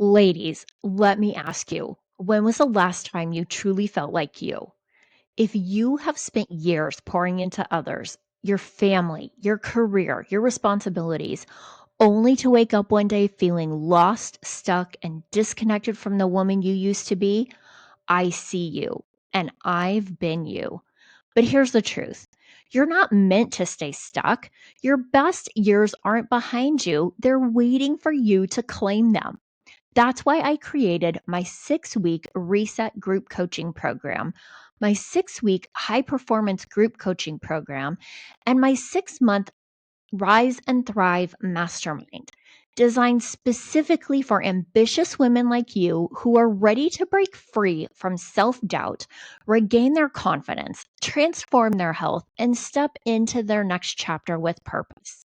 Ladies, let me ask you, when was the last time you truly felt like you? If you have spent years pouring into others, your family, your career, your responsibilities, only to wake up one day feeling lost, stuck, and disconnected from the woman you used to be, I see you, and I've been you. But here's the truth. You're not meant to stay stuck. Your best years aren't behind you. They're waiting for you to claim them. That's why I created my 6-week reset group coaching program, my 6-week high performance group coaching program, and my 6-month Rise and Thrive Mastermind, designed specifically for ambitious women like you who are ready to break free from self doubt, regain their confidence, transform their health, and step into their next chapter with purpose.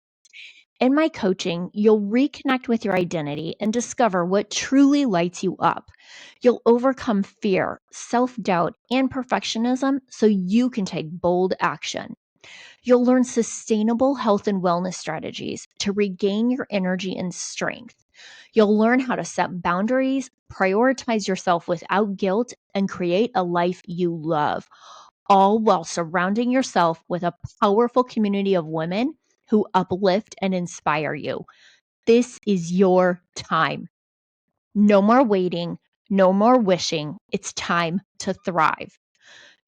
In my coaching, you'll reconnect with your identity and discover what truly lights you up. You'll overcome fear, self doubt, and perfectionism so you can take bold action. You'll learn sustainable health and wellness strategies to regain your energy and strength. You'll learn how to set boundaries, prioritize yourself without guilt, and create a life you love, all while surrounding yourself with a powerful community of women who uplift and inspire you. This is your time. No more waiting, no more wishing. It's time to thrive.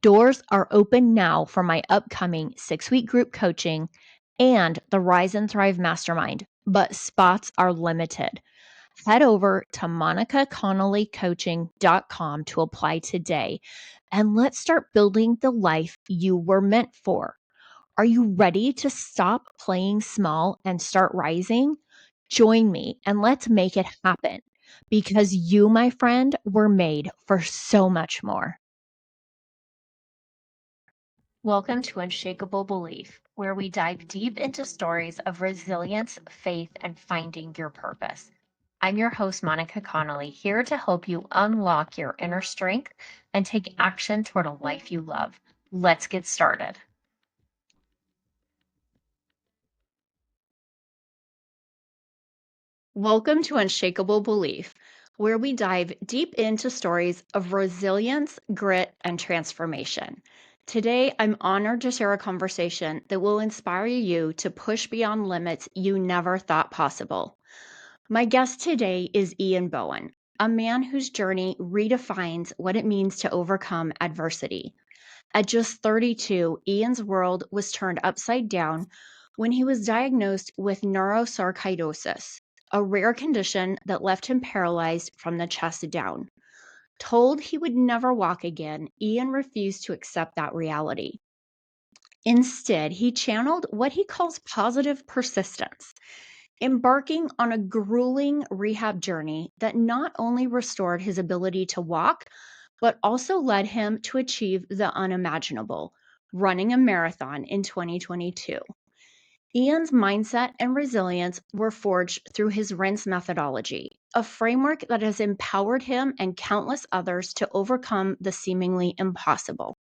Doors are open now for my upcoming 6-week group coaching and the Rise and Thrive Mastermind, but spots are limited. Head over to monicaconnollycoaching.com to apply today, and let's start building the life you were meant for. Are you ready to stop playing small and start rising? Join me and let's make it happen, because you, my friend, were made for so much more. Welcome to Unshakeable Belief, where we dive deep into stories of resilience, faith, and finding your purpose. I'm your host, Monica Connolly, here to help you unlock your inner strength and take action toward a life you love. Let's get started. Welcome to Unshakable Belief, where we dive deep into stories of resilience, grit, and transformation. Today, I'm honored to share a conversation that will inspire you to push beyond limits you never thought possible. My guest today is Ian Bowen, a man whose journey redefines what it means to overcome adversity. At just 32, Ian's world was turned upside down when he was diagnosed with neurosarcoidosis, a rare condition that left him paralyzed from the chest down. Told he would never walk again, Ian refused to accept that reality. Instead, he channeled what he calls positive persistence, embarking on a grueling rehab journey that not only restored his ability to walk, but also led him to achieve the unimaginable, running a marathon in 2022. Ian's mindset and resilience were forged through his RINSE methodology, a framework that has empowered him and countless others to overcome the seemingly impossible.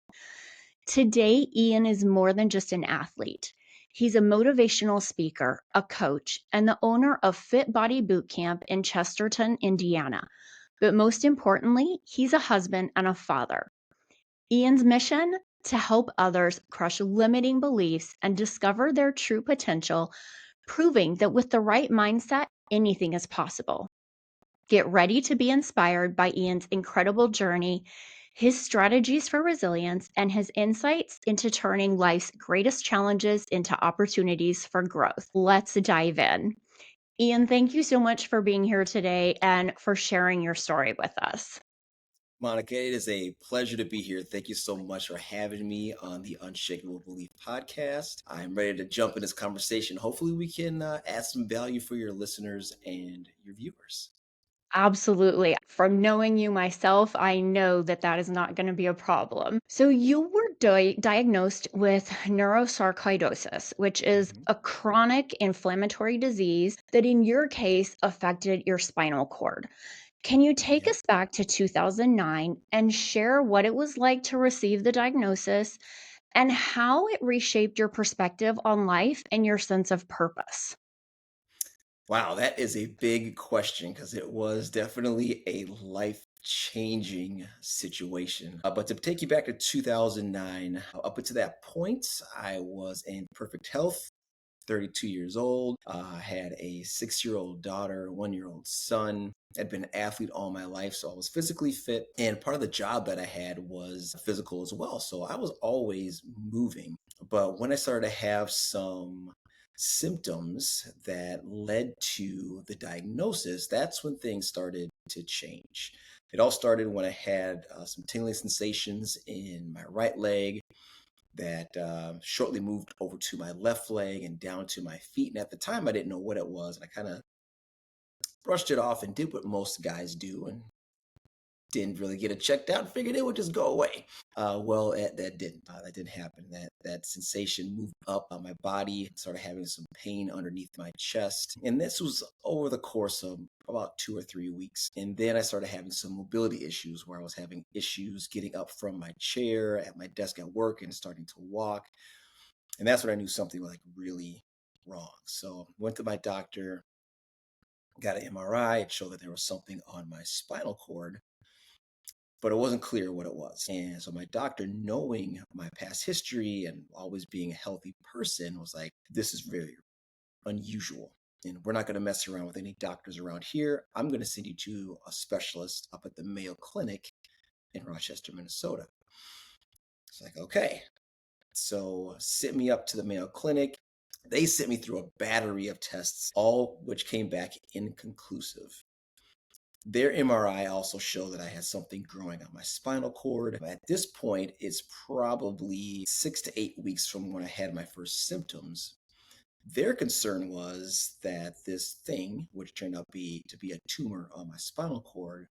Today, Ian is more than just an athlete. He's a motivational speaker, a coach, and the owner of Fit Body Bootcamp in Chesterton, Indiana. But most importantly, he's a husband and a father. Ian's mission? To help others crush limiting beliefs and discover their true potential, proving that with the right mindset, anything is possible. Get ready to be inspired by Ian's incredible journey, his strategies for resilience, and his insights into turning life's greatest challenges into opportunities for growth. Let's dive in. Ian, thank you so much for being here today and for sharing your story with us. Monica, it is a pleasure to be here. Thank you so much for having me on the Unshakable Belief podcast. I'm ready to jump in this conversation. Hopefully, we can add some value for your listeners and your viewers. Absolutely. From knowing you myself, I know that that is not going to be a problem. So, you were diagnosed with neurosarcoidosis, which is a chronic inflammatory disease that, in your case, affected your spinal cord. Can you take us back to 2009 and share what it was like to receive the diagnosis and how it reshaped your perspective on life and your sense of purpose? Wow, that is a big question because it was definitely a life changing situation. But to take you back to 2009, up until that point, I was in perfect health. 32 years old. I had a 6-year-old daughter, 1-year-old son. I'd been an athlete all my life, so I was physically fit. And part of the job that I had was physical as well. So I was always moving. But when I started to have some symptoms that led to the diagnosis, that's when things started to change. It all started when I had some tingling sensations in my right leg that shortly moved over to my left leg and down to my feet. And at the time, I didn't know what it was. And I kind of brushed it off and did what most guys do and didn't really get it checked out and figured it would just go away. That didn't. That didn't happen. That sensation moved up on my body, started having some pain underneath my chest. And this was over the course of about 2 or 3 weeks. And then I started having some mobility issues where I was having issues getting up from my chair at my desk at work and starting to walk. And that's when I knew something was like really wrong. So went to my doctor, got an MRI. It showed that there was something on my spinal cord, but it wasn't clear what it was. And so my doctor, knowing my past history and always being a healthy person, was like, this is very unusual. And we're not going to mess around with any doctors around here. I'm going to send you to a specialist up at the Mayo Clinic in Rochester, Minnesota. It's like, okay. So sent me up to the Mayo Clinic. They sent me through a battery of tests, all which came back inconclusive. Their MRI also showed that I had something growing on my spinal cord. At this point, it's probably 6 to 8 weeks from when I had my first symptoms. Their concern was that this thing, which turned out to be a tumor on my spinal cord,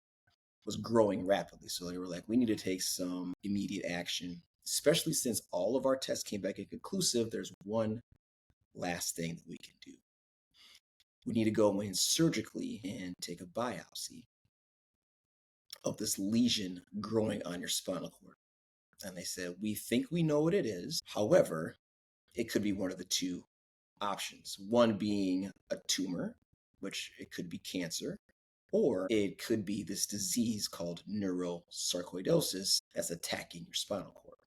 was growing rapidly. So they were like, we need to take some immediate action, especially since all of our tests came back inconclusive. There's one last thing that we can do. We need to go in surgically and take a biopsy of this lesion growing on your spinal cord. And they said, we think we know what it is. However, it could be one of the two options. One being a tumor, which it could be cancer, or it could be this disease called neurosarcoidosis that's attacking your spinal cord.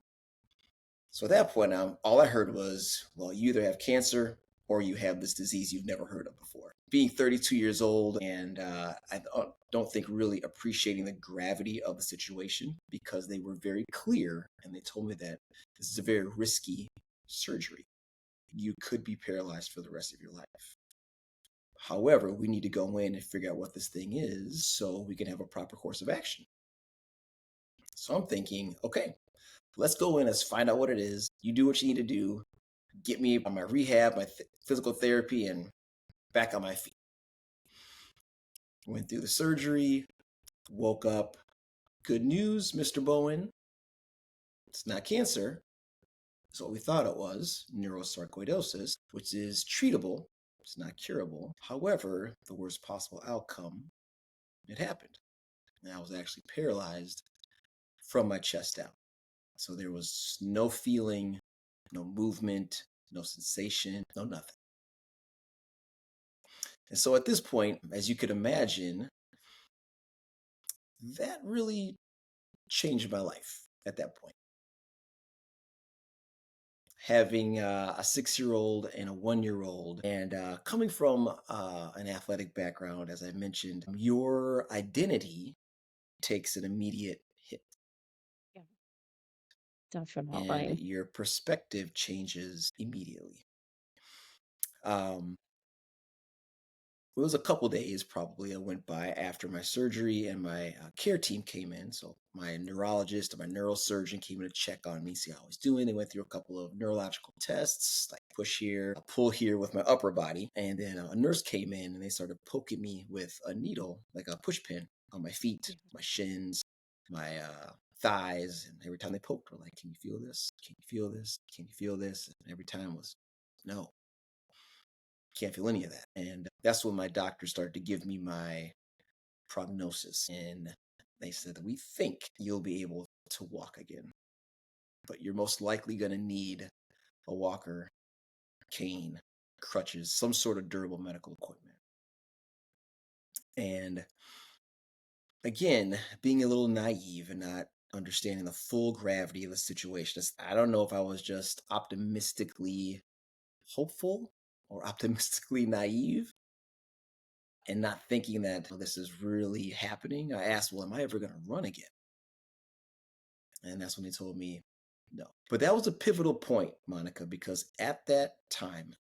So at that point, all I heard was, well, you either have cancer or you have this disease you've never heard of before. Being 32 years old, and I don't think really appreciating the gravity of the situation, because they were very clear and they told me that this is a very risky surgery. You could be paralyzed for the rest of your life. However, we need to go in and figure out what this thing is so we can have a proper course of action. So I'm thinking, okay, let's go in, let's find out what it is. You do what you need to do, get me on my rehab, my physical therapy, and back on my feet. Went through the surgery, woke up. Good news, Mr. Bowen. It's not cancer. It's what we thought it was, neurosarcoidosis, which is treatable. It's not curable. However, the worst possible outcome, it happened. And I was actually paralyzed from my chest down. So there was no feeling, no movement, no sensation, no nothing. And so at this point, as you could imagine, that really changed my life at that point. Having a 6-year-old and a 1-year-old, and coming from an athletic background, as I mentioned, your identity takes an immediate hit Yeah, and definitely. your perspective changes immediately. Um, it was a couple days probably that went by after my surgery, and my care team came in. So my neurologist and my neurosurgeon came in to check on me, see how I was doing. They went through a couple of neurological tests, like push here, pull here with my upper body. And then a nurse came in and they started poking me with a needle, like a push pin, on my feet, Yeah. my shins, my thighs. And every time they poked, were like, can you feel this? Can you feel this? Can you feel this? And every time was, no, can't feel any of that. And that's when my doctor started to give me my prognosis. And they said, we think you'll be able to walk again, but you're most likely going to need a walker, cane, crutches, some sort of durable medical equipment. And again, being a little naive and not understanding the full gravity of the situation. I don't know if I was just optimistically hopeful or optimistically naive and not thinking that this is really happening. I asked, well, am I ever going to run again? And that's when they told me no. But that was a pivotal point, Monica, because at that time,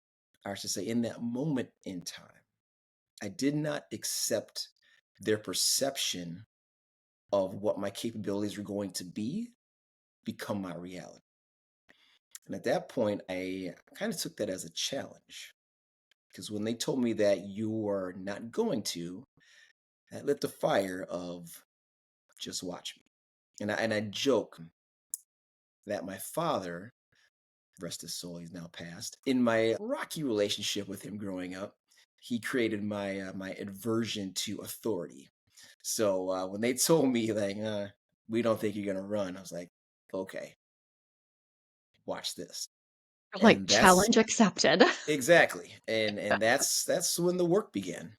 or I should say, in that moment in time, I did not accept their perception of what my capabilities were going to be become my reality. And at that point, I kind of took that as a challenge because when they told me that you are not going to, that lit the fire of just watch me. And I joke that my father, rest his soul, he's now passed, in my rocky relationship with him growing up, he created my aversion to authority. So when they told me like, we don't think you're gonna run, I was like, okay, watch this. Like, And that's challenge accepted. exactly. And that's when the work began.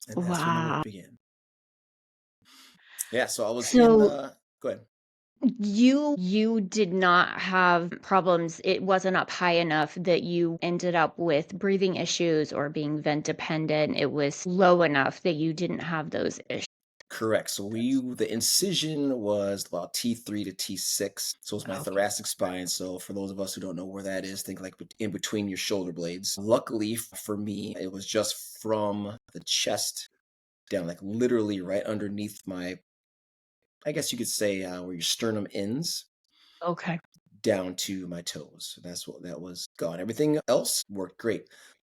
And that's when the work Wow. began. Yeah, so I was in So go ahead. you did not have problems. It wasn't up high enough that you ended up with breathing issues or being vent dependent. It was low enough that you didn't have those issues. Correct. So the incision was about T3 to T6. So it's my Okay. thoracic spine. So for those of us who don't know where that is, think like in between your shoulder blades. Luckily for me, it was just from the chest down, like literally right underneath my, I guess you could say, where your sternum ends Okay. down to my toes. That's what that was gone. Everything else worked great.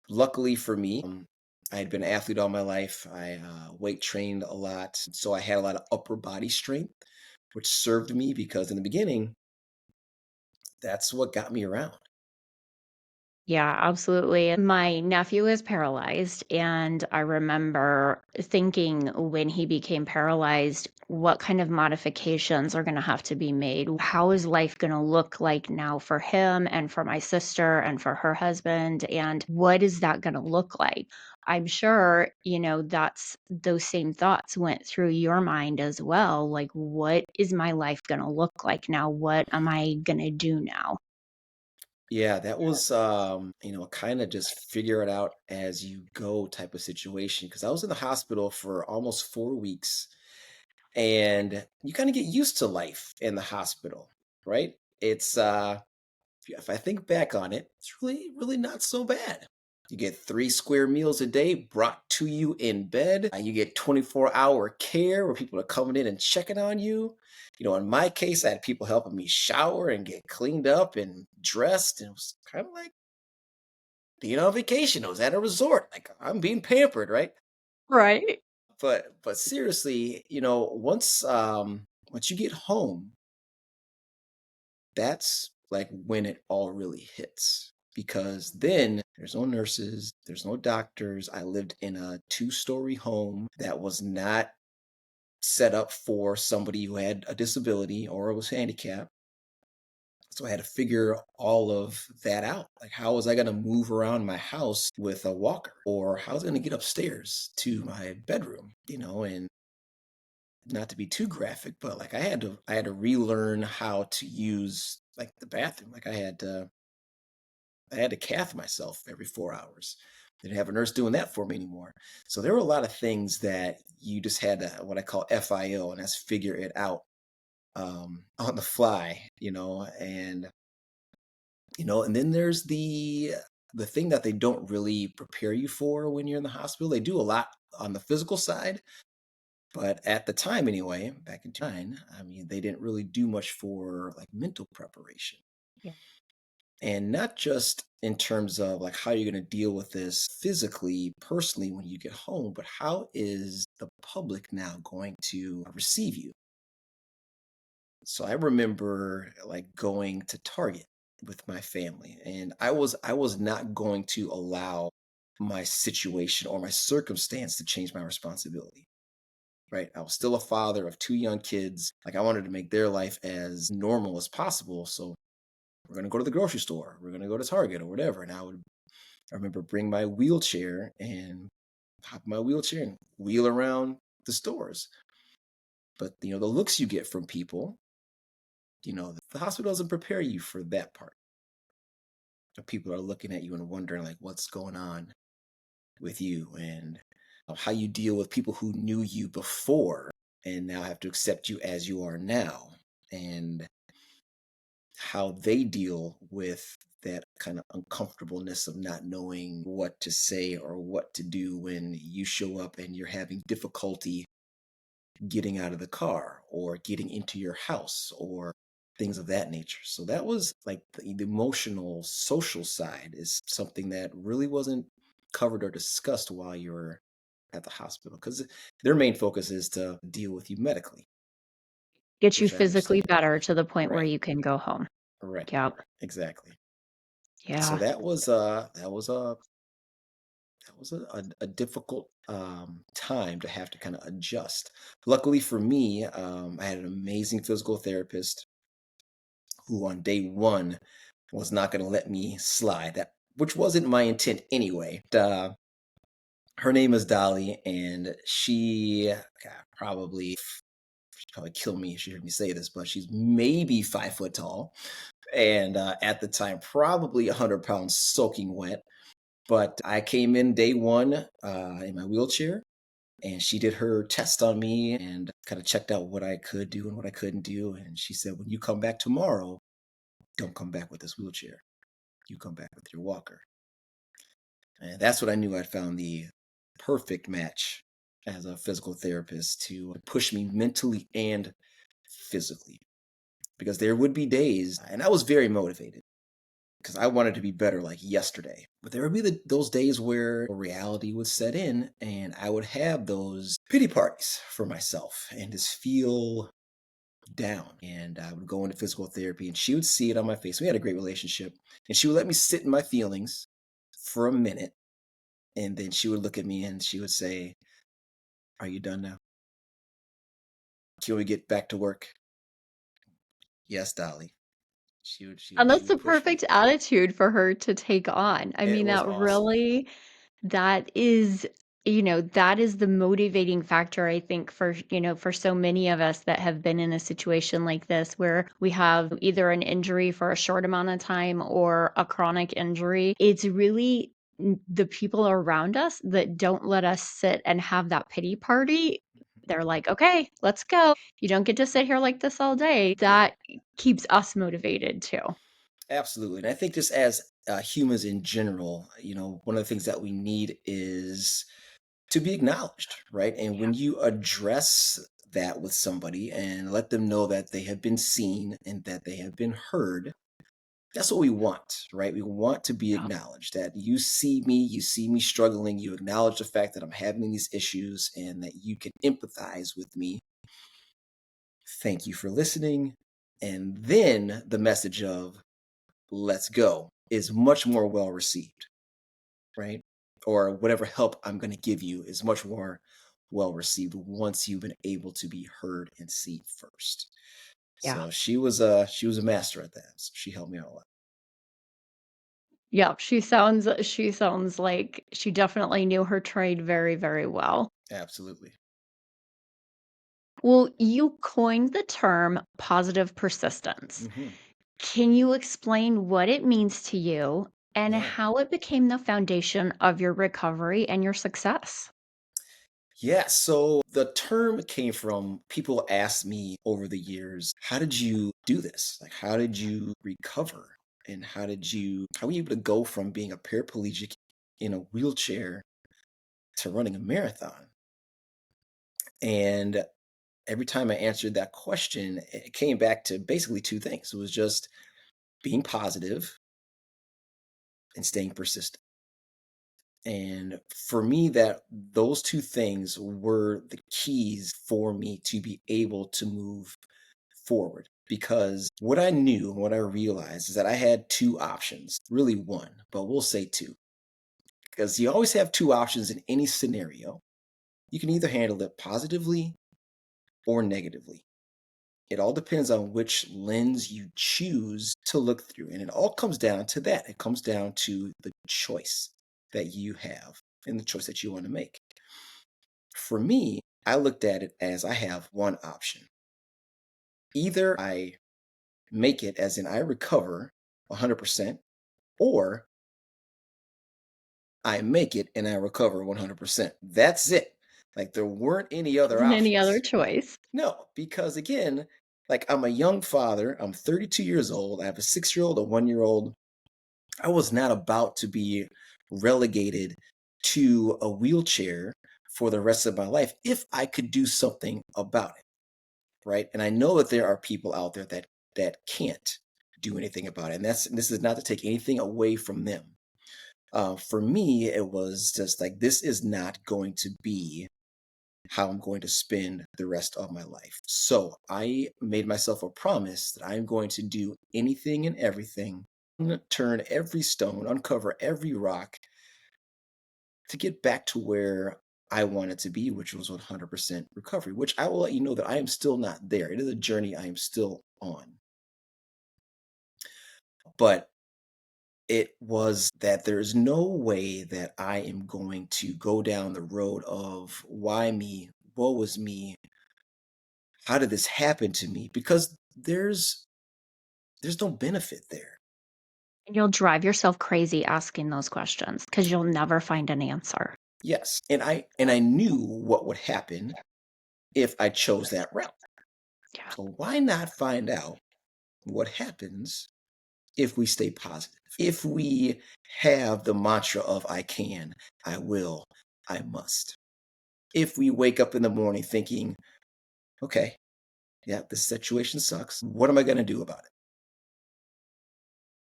Luckily for me, I had been an athlete all my life. I weight trained a lot. So I had a lot of upper body strength, which served me because in the beginning, that's what got me around. Yeah, absolutely. My nephew is paralyzed, and I remember thinking when he became paralyzed, what kind of modifications are going to have to be made? How is life going to look like now for him and for my sister and for her husband? And what is that going to look like? I'm sure, that's those same thoughts went through your mind as well. Like, what is my life going to look like now? What am I going to do now? Yeah, that was kind of just figure it out as you go type of situation. Because I was in the hospital for almost 4 weeks, and you kind of get used to life in the hospital, right? It's if I think back on it, it's really, really not so bad. You get 3 square meals a day brought to you in bed. You get 24-hour care where people are coming in and checking on you. In my case, I had people helping me shower and get cleaned up and dressed. And it was kind of like being on vacation. I was at a resort. Like I'm being pampered, right? Right. But seriously, once you get home, that's like when it all really hits because then there's no nurses, there's no doctors. I lived in a 2-story home that was not set up for somebody who had a disability or was handicapped. So I had to figure all of that out. Like, how was I going to move around my house with a walker? Or how was I going to get upstairs to my bedroom? And not to be too graphic, but like I had to relearn how to use like the bathroom. Like I had to cath myself every 4 hours. Didn't have a nurse doing that for me anymore. So there were a lot of things that you just had to what I call FIO, and that's figure it out on the fly, and then there's the thing that they don't really prepare you for when you're in the hospital. They do a lot on the physical side, but at the time anyway, back in 2009, I mean, they didn't really do much for like mental preparation. Yeah. And not just in terms of like how you're going to deal with this physically, personally when you get home, but how is the public now going to receive you? So I remember like going to Target with my family, and I was not going to allow my situation or my circumstance to change my responsibility. Right? I was still a father of 2 young kids. Like I wanted to make their life as normal as possible. So we're gonna go to the grocery store. We're gonna go to Target or whatever. And I remember bring my wheelchair and hop in my wheelchair and wheel around the stores. But the looks you get from people, the hospital doesn't prepare you for that part. People are looking at you and wondering like what's going on with you, and how you deal with people who knew you before and now have to accept you as you are now, and how they deal with that kind of uncomfortableness of not knowing what to say or what to do when you show up and you're having difficulty getting out of the car or getting into your house or things of that nature. So that was like the emotional, social side is something that really wasn't covered or discussed while you were at the hospital, because their main focus is to deal with you medically, Get you which I physically understand. better to the point where Right, you can go home. right, Yep. exactly. So Yeah. that was a difficult time to have to kind of adjust. Luckily for me, I had an amazing physical therapist who on day one was not going to let me slide. That which wasn't my intent anyway. Her name is Dolly, and God, she'd probably kill me if she heard me say this, but she's maybe 5 foot tall, and at the time probably 100 pounds soaking wet. But I came in day one in my wheelchair, and she did her test on me and kind of checked out what I could do and what I couldn't do. And she said, when you come back tomorrow, don't come back with this wheelchair. You come back with your walker. And that's what I knew I'd found the perfect match as a physical therapist to push me mentally and physically. Because there would be days, and I was very motivated because I wanted to be better like yesterday. But there would be those days where reality would set in and I would have those pity parties for myself and just feel down. And I would go into physical therapy and she would see it on my face. We had a great relationship, and she would let me sit in my feelings for a minute. And then she would look at me and she would say, "Are you done now? Can we get back to work?" "Yes, Dolly." She would she And would she that's the would push me. perfect attitude for her to take on. I It mean, was that awesome. really that is that is the motivating factor, I think, for so many of us that have been in a situation like this where we have either an injury for a short amount of time or a chronic injury. It's really the people around us that don't let us sit and have that pity party. They're like, okay, let's go. You don't get to sit here like this all day. Yeah, That keeps us motivated too. absolutely. And I think just as humans in general, one of the things that we need is to be acknowledged, right? And when you address that with somebody and let them know that they have been seen and that they have been heard, that's what we want, right? We want to be Yeah. acknowledged, that you see me struggling, you acknowledge the fact that I'm having these issues and that you can empathize with me. Thank you for listening. And then the message of let's go is much more well received, right? Or whatever help I'm going to give you is much more well received once you've been able to be heard and seen first. Yeah. So she was a master at that. So she helped me out a lot. Yeah, she sounds like she definitely knew her trade very, very well. Absolutely. Well, you coined the term positive persistence. Hmm. Can you explain what it means to you and Yeah. how it became the foundation of your recovery and your success? Yeah, so the term came from people asked me over the years, how did you do this? Like, how did you recover? And how were you able to go from being a paraplegic in a wheelchair to running a marathon? And every time I answered that question, it came back to basically two things. It was just being positive and staying persistent. And for me, that those two things were the keys for me to be able to move forward. Because what I knew and what I realized is that I had two options, really one, but we'll say two. Because you always have two options in any scenario. You can either handle it positively or negatively. It all depends on which lens you choose to look through. And it all comes down to that. It comes down to the choice that you have and the choice that you want to make. For me, I looked at it as I have one option. Either I make it, as in I recover 100%, or I make it and I recover 100%. That's it. Like there weren't any other Isn't any other options. choice. No, because again, like I'm a young father. I'm 32 years old. I have a 6-year-old, a 1-year-old. I was not about to be relegated to a wheelchair for the rest of my life if I could do something about it, right? And I know that there are people out there that can't do anything about it. And this is not to take anything away from them. For me, it was just like, this is not going to be how I'm going to spend the rest of my life. So I made myself a promise that I'm going to do anything and everything, turn every stone, uncover every rock to get back to where I wanted to be, which was 100% recovery, which I will let you know that I am still not there. It is a journey I am still on. But it was that there's no way that I am going to go down the road of why me, woe is me, how did this happen to me? Because there's no benefit there. And you'll drive yourself crazy asking those questions because you'll never find an answer. Yes, and I knew what would happen if I chose that route. Yeah. So why not find out what happens if we stay positive? If we have the mantra of I can, I will, I must. If we wake up in the morning thinking, okay, yeah, this situation sucks. What am I going to do about it?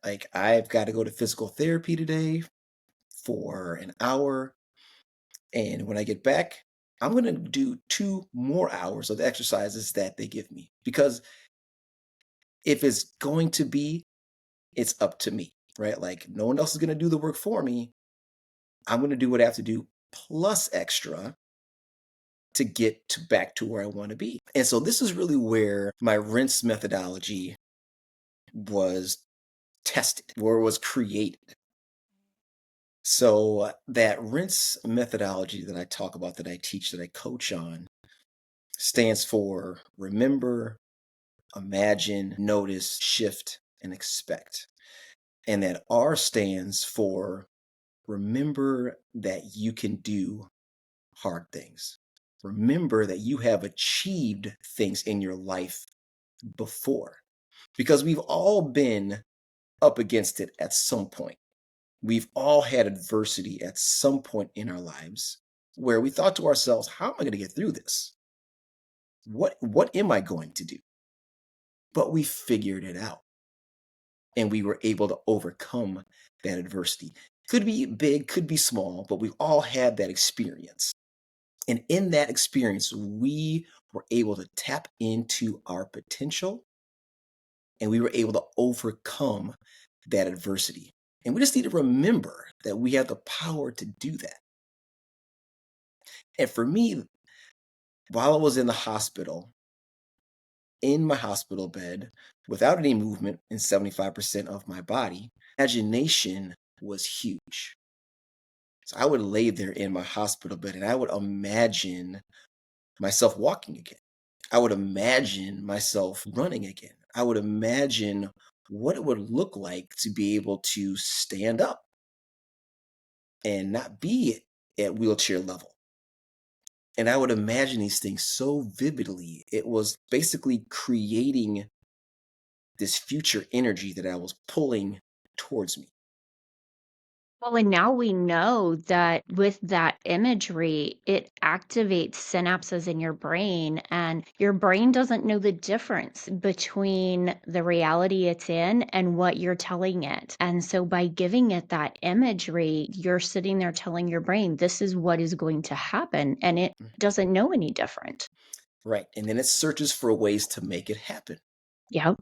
Like, I've got to go to physical therapy today for an hour. And when I get back, I'm going to do 2 more hours of the exercises that they give me. Because if it's going to be, it's up to me, right? Like, no one else is going to do the work for me. I'm going to do what I have to do plus extra to get back to where I want to be. And so this is really where my rinse methodology was tested, where it was created. So that rinse methodology that I talk about, that I teach, that I coach on, stands for remember, imagine, notice, shift, and expect. And that R stands for remember that you can do hard things. Remember that you have achieved things in your life before, because we've all been up against it at some point. We've all had adversity at some point in our lives where we thought to ourselves, how am I going to get through this? What am I going to do? But we figured it out and we were able to overcome that adversity. Could be big, could be small, but we've all had that experience. And in that experience, we were able to tap into our potential and we were able to overcome that adversity. And we just need to remember that we have the power to do that. And for me, while I was in the hospital, in my hospital bed, without any movement in 75% of my body, imagination was huge. So I would lay there in my hospital bed and I would imagine myself walking again. I would imagine myself running again. I would imagine what it would look like to be able to stand up and not be at wheelchair level. And I would imagine these things so vividly. It was basically creating this future energy that I was pulling towards me. Well, and now we know that with that imagery, it activates synapses in your brain, and your brain doesn't know the difference between the reality it's in and what you're telling it. And so by giving it that imagery, you're sitting there telling your brain, this is what is going to happen. And it doesn't know any different. Right. And then it searches for ways to make it happen. Yep.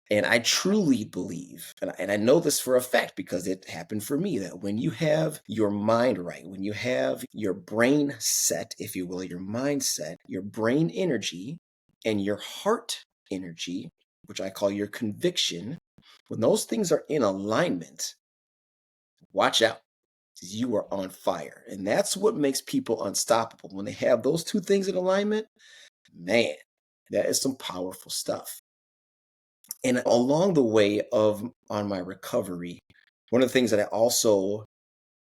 And I truly believe, and I know this for a fact because it happened for me, that when you have your mind right, when you have your brain set, if you will, your mindset, your brain energy, and your heart energy, which I call your conviction, when those things are in alignment, watch out. You are on fire. And that's what makes people unstoppable. When they have those two things in alignment, man, that is some powerful stuff. And along the way of on my recovery, one of the things that I also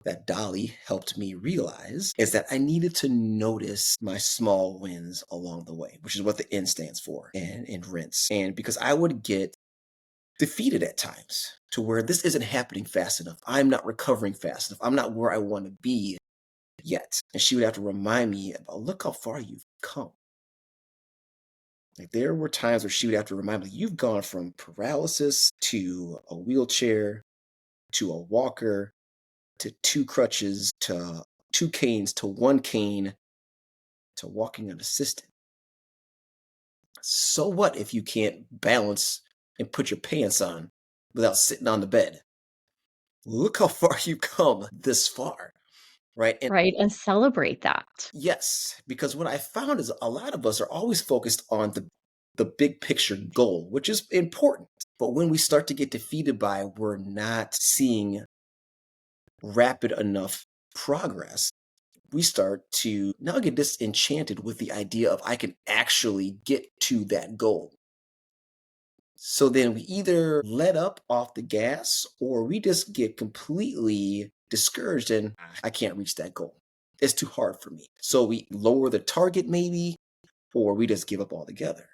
that Dolly helped me realize is that I needed to notice my small wins along the way, which is what the N stands for, and rinse. And because I would get defeated at times to where this isn't happening fast enough. I'm not recovering fast enough. I'm not where I want to be yet. And she would have to remind me about, look how far you've come. Like there were times where she would have to remind me, you've gone from paralysis to a wheelchair to a walker to two crutches to two canes to one cane to walking unassisted. So what if you can't balance and put your pants on without sitting on the bed? Look how far you've come this far, right? And Right, and celebrate that. yes, because what I found is a lot of us are always focused on the big picture goal, which is important. But when we start to get defeated by we're not seeing rapid enough progress, we start to now get disenchanted with the idea of I can actually get to that goal. So then we either let up off the gas or we just get completely discouraged and I can't reach that goal. It's too hard for me. So we lower the target maybe, or we just give up altogether.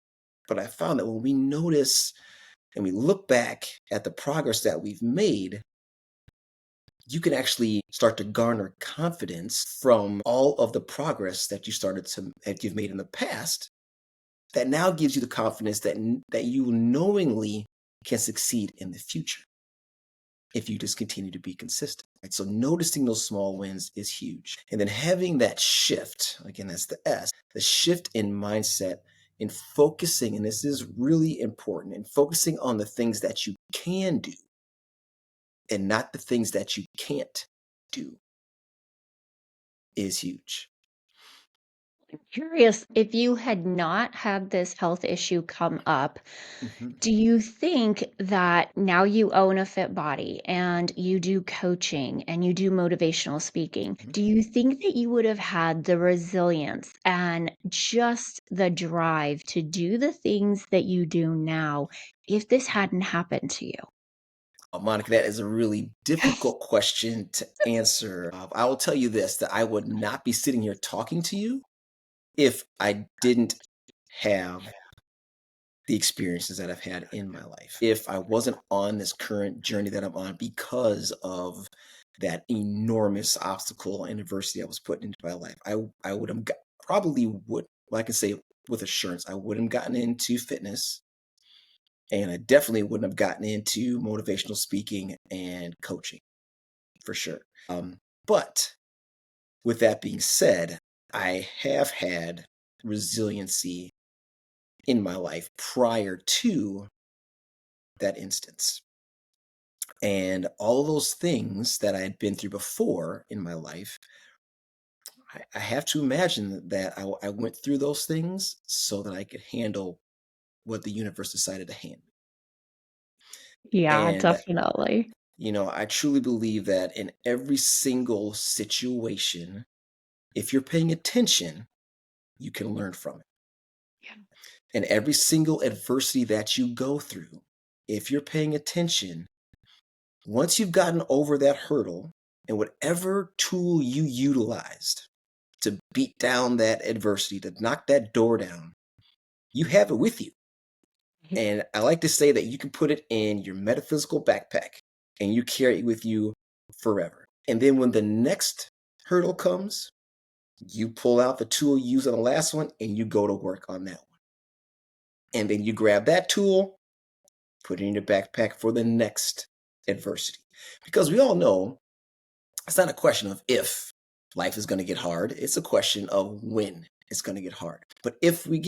But I found that when we notice and we look back at the progress that we've made, you can actually start to garner confidence from all of the progress that you've made in the past that now gives you the confidence that you knowingly can succeed in the future if you just continue to be consistent. Right? So noticing those small wins is huge. And then having that shift, again, that's the S, the shift in mindset in focusing, and this is really important, in focusing on the things that you can do and not the things that you can't do is huge. Curious, if you had not had this health issue come up, Mhm, do you think that now you own a fit body and you do coaching and you do motivational speaking, mhm. do you think that you would have had the resilience and just the drive to do the things that you do now if this hadn't happened to you? Oh, Monica, that is a really Yes. difficult question to answer. I will tell you this, that I would not be sitting here talking to you if I didn't have the experiences that I've had in my life. If I wasn't on this current journey that I'm on because of that enormous obstacle and adversity I was put into my life, I would have probably would, well, I can say with assurance, I wouldn't have gotten into fitness and I definitely wouldn't have gotten into motivational speaking and coaching for sure. But with that being said, I have had resiliency in my life prior to that instance. And all those things that I had been through before in my life, I have to imagine that I went through those things so that I could handle what the universe decided to hand me. Yeah, And, definitely. I truly believe that in every single situation, if you're paying attention, you can learn from it. Yeah. And every single adversity that you go through, if you're paying attention, once you've gotten over that hurdle and whatever tool you utilized to beat down that adversity, to knock that door down, you have it with you. And I like to say that you can put it in your metaphysical backpack and you carry it with you forever. And then when the next hurdle comes, you pull out the tool you used on the last one and you go to work on that one. And then you grab that tool, put it in your backpack for the next adversity. Because we all know it's not a question of if life is going to get hard, it's a question of when it's going to get hard. But if we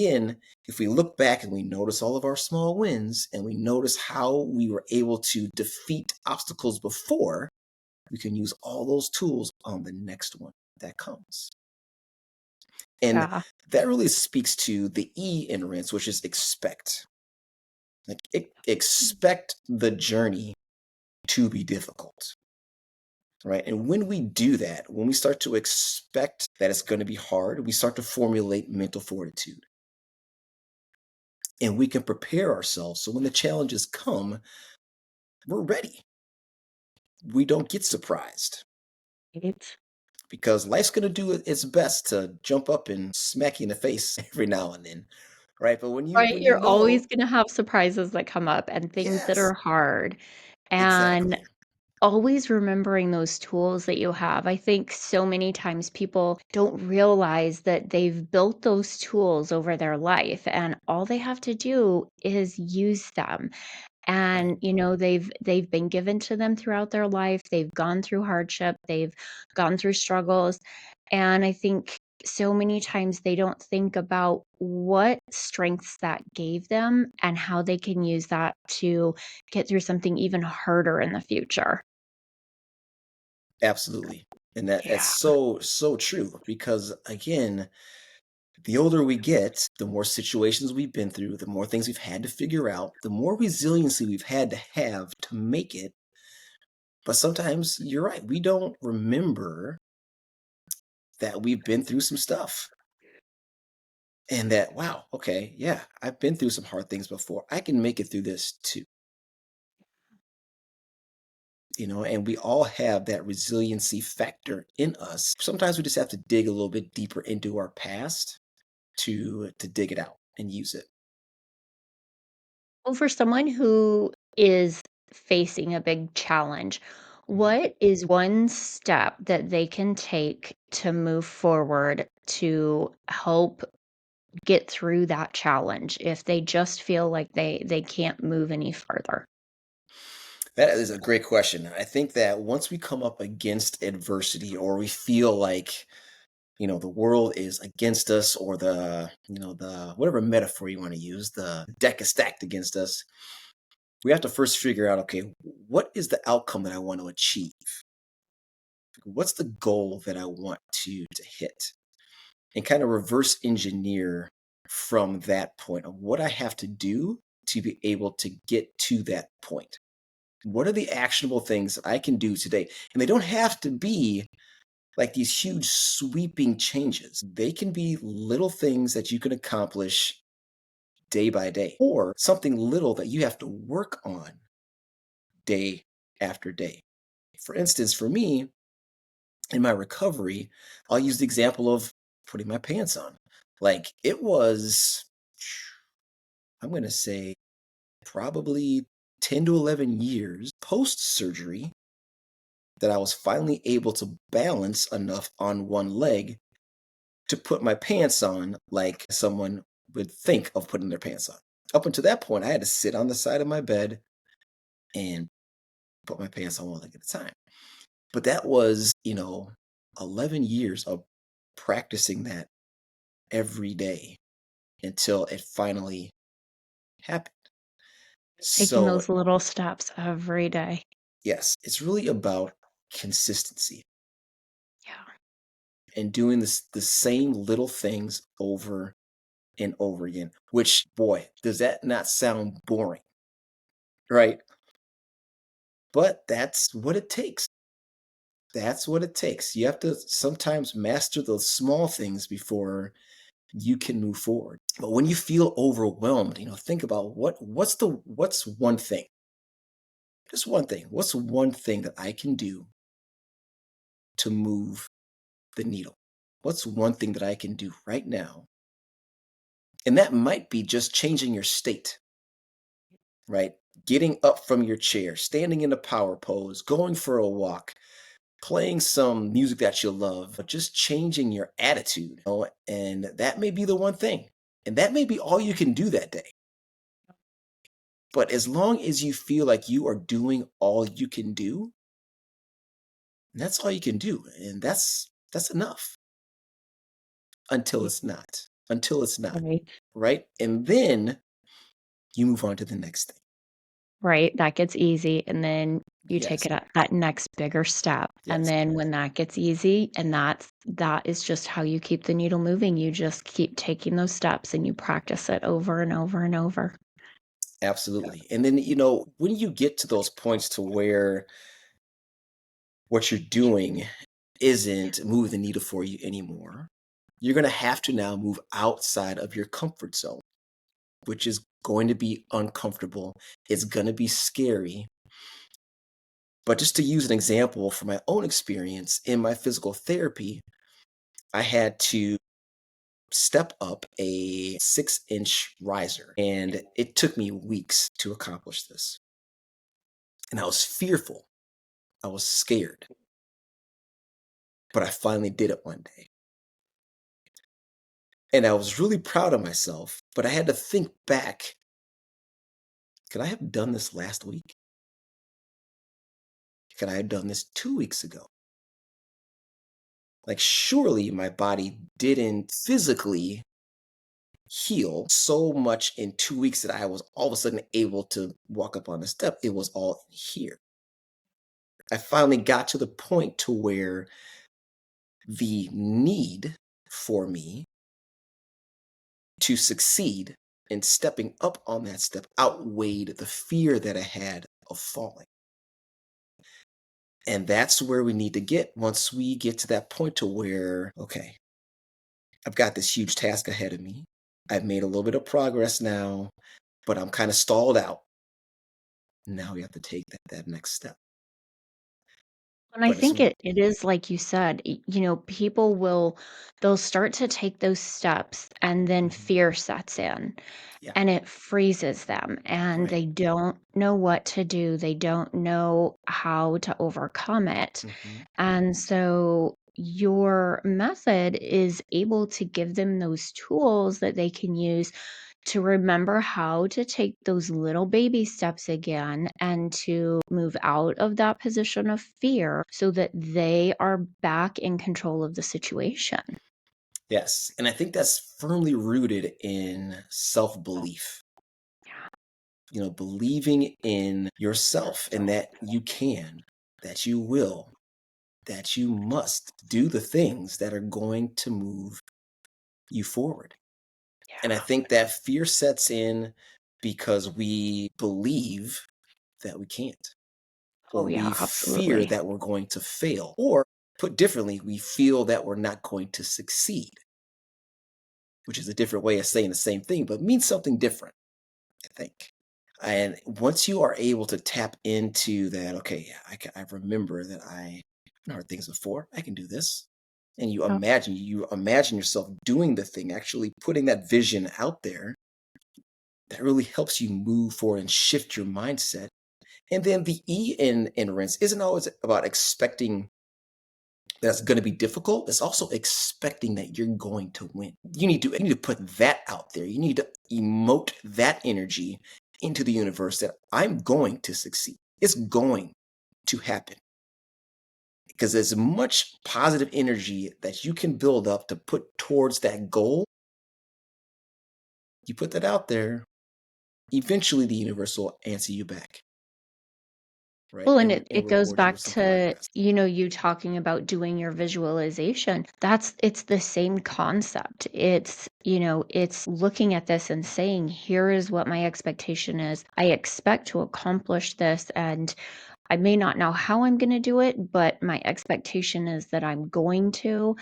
look back and we notice all of our small wins and we notice how we were able to defeat obstacles before, we can use all those tools on the next one that comes. And Yeah. that really speaks to the E in rinse, which is expect. Like expect the journey to be difficult. right? And when we do that, when we start to expect that it's going to be hard, we start to formulate mental fortitude and we can prepare ourselves so when the challenges come, we're ready. We don't get surprised Right. because life's going to do its best to jump up and smack you in the face every now and then, right? But when you Right, when you you're always know, gonna have surprises that come up and things that are yes, hard, and exactly, always remembering those tools that you have. I think so many times people don't realize that they've built those tools over their life, and all they have to do is use them. right, And, they've been given to them throughout their life. They've gone through hardship, they've gone through struggles, and I think so many times they don't think about what strengths that gave them and how they can use that to get through something even harder in the future. absolutely, and that's Yeah. so true because again, the older we get, the more situations we've been through, the more things we've had to figure out, the more resiliency we've had to have to make it. But sometimes you're right, we don't remember that we've been through some stuff and that, wow, okay, yeah, I've been through some hard things before. I can make it through this too. And we all have that resiliency factor in us. Sometimes we just have to dig a little bit deeper into our past to dig it out and use it. Well, for someone who is facing a big challenge, Mhm. what is one step that they can take to move forward to help get through that challenge if they just feel like they can't move any further? That is a great question. I think that once we come up against adversity or we feel like, the world is against us or the whatever metaphor you want to use, the deck is stacked against us, we have to first figure out, okay, what is the outcome that I want to achieve? What's the goal that I want to hit? And kind of reverse engineer from that point of what I have to do to be able to get to that point. What are the actionable things that I can do today? And they don't have to be like these huge sweeping changes. They can be little things that you can accomplish day by day, or something little that you have to work on day after day. For instance, for me, in my recovery, I'll use the example of putting my pants on. Like it was, I'm going to say, probably 10 to 11 years post surgery that I was finally able to balance enough on one leg to put my pants on like someone would think of putting their pants on. Up until that point, I had to sit on the side of my bed and put my pants on one leg at a time. But that was, 11 years of practicing that every day until it finally happened. Taking So, those little steps every day. yes, it's really about consistency Yeah. and doing the same little things over and over again, which, boy, does that not sound boring, right? But that's what it takes. That's what it takes. You have to sometimes master those small things before you can move forward. But when you feel overwhelmed, think about what's one thing? Just one thing. What's one thing that I can do to move the needle? What's one thing that I can do right now? And that might be just changing your state, right? Getting up from your chair, standing in a power pose, going for a walk, playing some music that you love, but just changing your attitude. And that may be the one thing. And that may be all you can do that day. But as long as you feel like you are doing all you can do, that's all you can do. And that's enough until Yeah. it's not. Until it's not. Right. Right. And then you move on to the next thing. Right, that gets easy, and then you take Yes. it up that next bigger step, and Yes. then when that gets easy, and that is just how you keep the needle moving, you just keep taking those steps and you practice it over and over and over. Absolutely. And then, when you get to those points to where what you're doing isn't moving the needle for you anymore, you're going to have to now move outside of your comfort zone, which is going to be uncomfortable. It's going to be scary. But just to use an example from my own experience in my physical therapy, I had to step up a 6-inch riser, and it took me weeks to accomplish this. And I was fearful. I was scared. But I finally did it one day. And I was really proud of myself, but I had to think back. Could I have done this last week? Could I have done this 2 weeks ago? Like, surely my body didn't physically heal so much in 2 weeks that I was all of a sudden able to walk up on the step. It was all in here. I finally got to the point to where the need for me to succeed in stepping up on that step outweighed the fear that I had of falling. And that's where we need to get once we get to that point to where, okay, I've got this huge task ahead of me. I've made a little bit of progress now, but I'm kind of stalled out. Now we have to take that next step. And I But it's, think it is like you said, they'll start to take those steps and then mhm, fear sets in yeah, and it freezes them and right. they don't know what to do. They don't know how to overcome it. hmm And so your method is able to give them those tools that they can use to remember how to take those little baby steps again and to move out of that position of fear so that they are back in control of the situation. Yes. And I think that's firmly rooted in self belief, Yeah. believing in yourself and that you can, that you will, that you must do the things that are going to move you forward. And I Yeah. think that fear sets in because we believe that we can't, Oh, or we yeah, fear absolutely. that we're going to fail, or put differently, we feel that we're not going to succeed, which is a different way of saying the same thing, but means something different, I think. And once you are able to tap into that, okay, yeah, I remember that I've heard things before. I can do this. And Yep. you imagine yourself doing the thing, actually putting that vision out there. That really helps you move forward and shift your mindset. And then the E in rinse isn't always about expecting that's going to be difficult. It's also expecting that you're going to win. You need to put that out there. You need to emote that energy into the universe that I'm going to succeed. It's going to happen. Because there's much positive energy that you can build up to put towards that goal. You put that out there, eventually the universe will answer you back, right? Well, and And, it and goes reward you back with some to, progress. you talking about doing your visualization. It's the same concept. It's looking at this and saying, here is what my expectation is. I expect to accomplish this, and I may not know how I'm going to do it, but my expectation is that I'm going to,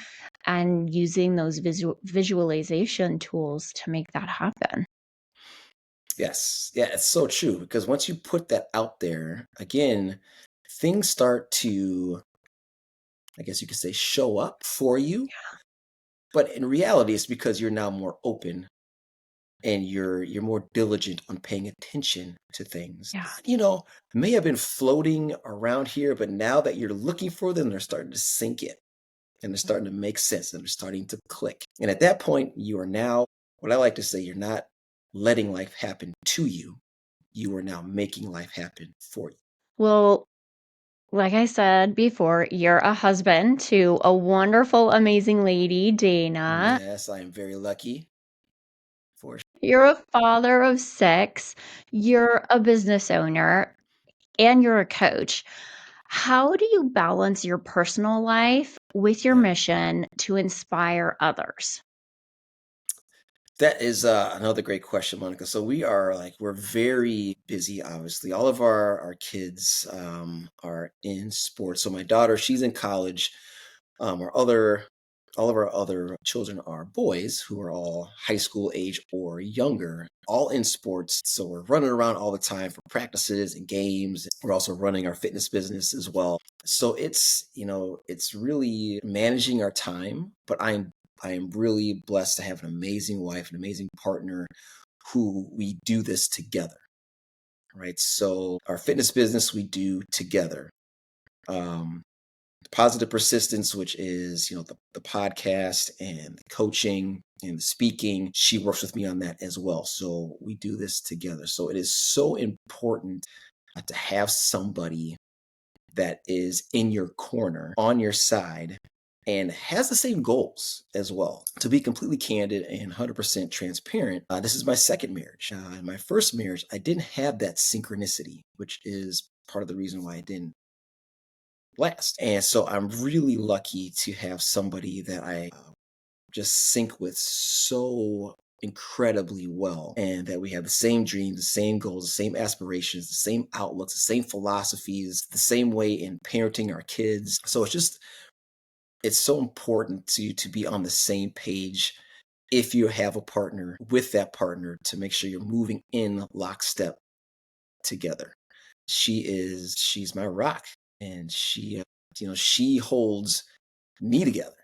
and using those visualization tools to make that happen. Yes. Yeah, it's so true. Because once you put that out there, again, things start to, I guess you could say, show up for you. But in reality, it's because you're now more open and you're more diligent on paying attention to things. Yeah. May have been floating around here, but now that you're looking for them, they're starting to sink in and they're starting to make sense and they're starting to click. And at that point, you are now, what I like to say, you're not letting life happen to you. You are now making life happen for you. Well, like I said before, you're a husband to a wonderful, amazing lady, Dana. Yes, I am very lucky for You're a father of 6. You're a business owner, and you're a coach. How do you balance your personal life with your yeah. mission to inspire others? That is another great question, Monica. So we're very busy. Obviously, all of our kids are in sports. So my daughter, she's in college. Our other all of our other children are boys who are all high school age or younger, all in sports. So we're running around all the time for practices and games. We're also running our fitness business as well. So it's really managing our time, but I am really blessed to have an amazing wife, an amazing partner who we do this together, right? So our fitness business we do together. Um, Positive persistence, which is the podcast and the coaching and the speaking, she works with me on that as well. So we do this together. So it is so important to have somebody that is in your corner, on your side, and has the same goals as well. To be completely candid and 100% transparent, this is my second marriage. In my first marriage, I didn't have that synchronicity, which is part of the reason why I didn't last. And so I'm really lucky to have somebody that I just sync with so incredibly well, and that we have the same dreams, the same goals, the same aspirations, the same outlooks, the same philosophies, the same way in parenting our kids. So it's so important to be on the same page if you have a partner, with that partner, to make sure you're moving in lockstep together. She's my rock, and she holds me together,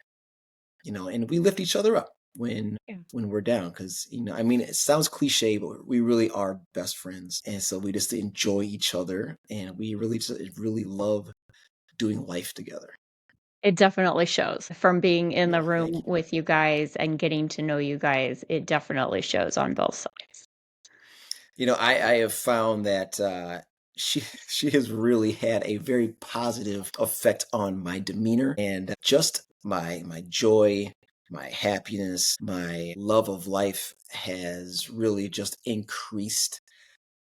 and we lift each other up when we're down, because I mean, it sounds cliche, but we really are best friends, and so we just enjoy each other, and we really love doing life together. It definitely shows. From being in the Well, thank room you. with you guys and getting to know you guys, it definitely shows on both sides. I have found that she she has really had a very positive effect on my demeanor, and just my joy, my happiness, my love of life has really just increased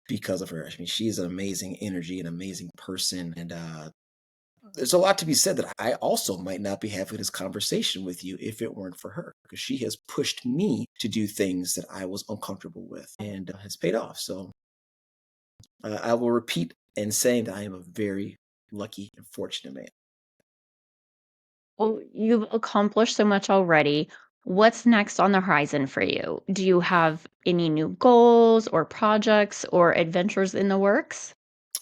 because of her. I mean, she's an amazing energy, an amazing person, and there's a lot to be said that I also might not be having this conversation with you if it weren't for her, because she has pushed me to do things that I was uncomfortable with, and has paid off. So I will repeat in saying that I am a very lucky and fortunate man. Well, you've accomplished so much already. What's next on the horizon for you? Do you have any new goals or projects or adventures in the works?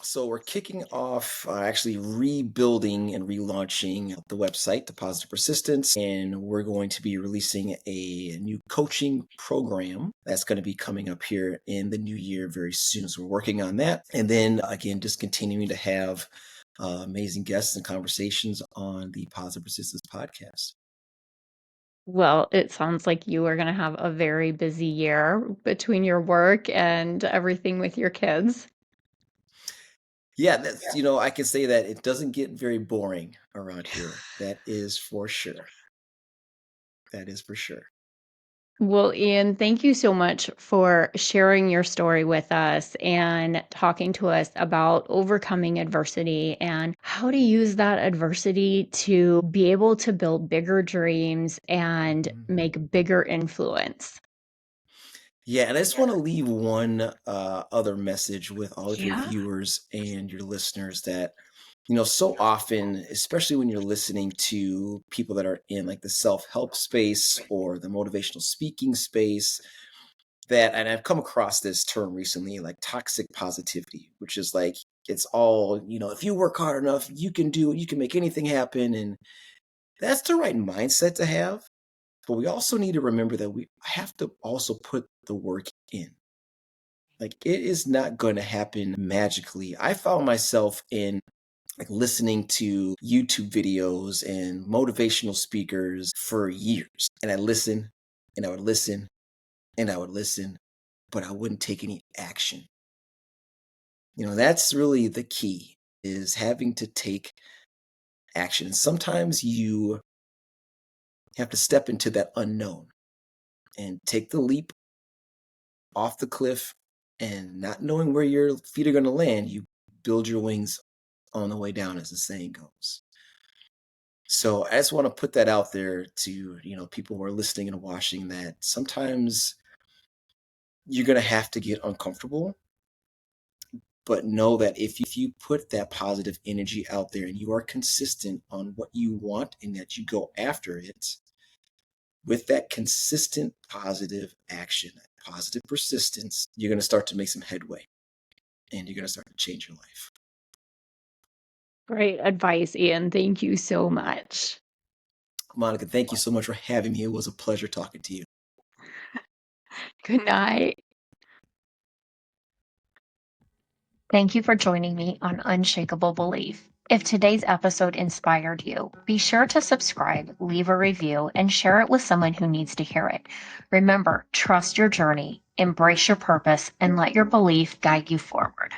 So we're kicking off, actually rebuilding and relaunching the website, the Positive Persistence, and we're going to be releasing a new coaching program that's going to be coming up here in the new year very soon. So we're working on that, and then again, just continuing to have amazing guests and conversations on the Positive Persistence podcast. Well, it sounds like you are going to have a very busy year between your work and everything with your kids. Yeah, I can say that it doesn't get very boring around here. That is for sure. That is for sure. Well, Ian, thank you so much for sharing your story with us and talking to us about overcoming adversity and how to use that adversity to be able to build bigger dreams and Mhm. make bigger influence. Yeah, and I just want to leave one other message with all of your Yeah. viewers and your listeners, that, so often, especially when you're listening to people that are in like the self-help space or the motivational speaking space, and I've come across this term recently, like toxic positivity, which is like, it's all, if you work hard enough, you can do it, you can make anything happen. And that's the right mindset to have. But we also need to remember that we have to also put the work in. Like, it is not going to happen magically. I found myself in like listening to YouTube videos and motivational speakers for years. And I listen and I would listen and I would listen, but I wouldn't take any action. That's really the key, is having to take action. And sometimes you have to step into that unknown and take the leap off the cliff, and not knowing where your feet are going to land, you build your wings on the way down, as the saying goes. So I just want to put that out there to, people who are listening and watching, that sometimes You're going to have to get uncomfortable, but know that if you put that positive energy out there and you are consistent on what you want and that you go after it, with that consistent positive action, positive persistence, you're going to start to make some headway and you're going to start to change your life. Great advice, Ian. Thank you so much. Monica, thank you so much for having me. It was a pleasure talking to you. Good night. Thank you for joining me on Unshakeable Belief. If today's episode inspired you, be sure to subscribe, leave a review, and share it with someone who needs to hear it. Remember, trust your journey, embrace your purpose, and let your belief guide you forward.